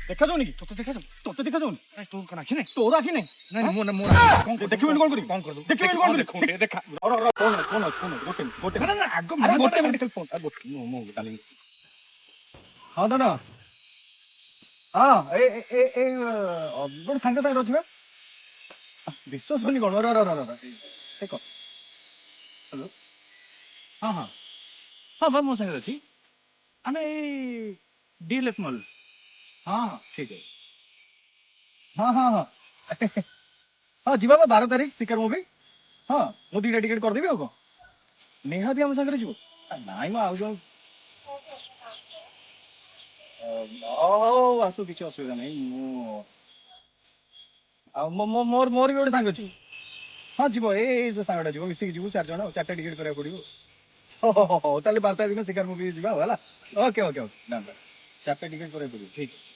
ଦେଖା ଯାଉନି କି ତତେ ଦେଖା ଯାଉନି ତୋର କଣ ଆଖି ନାହିଁ? ତୋର ଆଖି ନାହିଁ ନାଇଁ ମୁଁ ଦେଖିବିନି କଣ କରିବି କଣ କରିବୁ? ଦେଖିବିନି କଣ କରିବି ଦେଖ ଦେଖା ଗୋଟେ ନା ନା ଆଗ ଆରେ ମୁହଁ ଗୋଟେ ଛଡା ମିନିଟ୍ ଫୋନ୍ ମୁଁ କାଲି ହଁ ଦାଦା ହଁ ଗୋଟେ ସାଙ୍ଗେ ସାଙ୍ଗରେ ଅଛି ବା ବିଶ୍ୱାସ ହଉନି କଣ ଦେଖ ହ୍ୟାଲୋ ହଁ ହଁ ହଁ ବା ମୋ ସାଙ୍ଗରେ ଅଛି। ଆମେ ଏଇ ଡିଏଲଏଫ ମଲ୍। ହଁ ହଁ ଠିକ ଅଛି। ହଁ ହଁ ଯିବା ବା 12 ତାରିଖ ଶିକାର ମୁଭି ହଁ ମୁଁ 2ଟା ଟିକେଟ୍ କରିଦେବି ଆଉ କଣ ନେହା ବି ଆମ ସାଙ୍ଗରେ ଯିବ ନାଇଁ ମ ଆଉ ଜଣ ହଉ ଆସୁ କିଛି ଅସୁବିଧା ନାହିଁ ମୁଁ ଆଉ ମୋର ବି ଗୋଟେ ସାଙ୍ଗ ଅଛି ହଁ ଯିବ ଏଇ ସେ ସାଙ୍ଗଟା ଯିବ ମିଶିକି ଯିବୁ 4 ଜଣ 4ଟା ଟିକେଟ୍ କରିବାକୁ ପଡ଼ିବ ହଉ ତାହେଲେ 12 ତାରିଖ ଶିକାର ମୁଭି ଯିବା ଆଉ ହେଲା ଓକେ ଡନ୍ 4ଟା ଟିକେଟ୍ କରିବାକୁ ପଡ଼ିବ ଠିକ ଅଛି।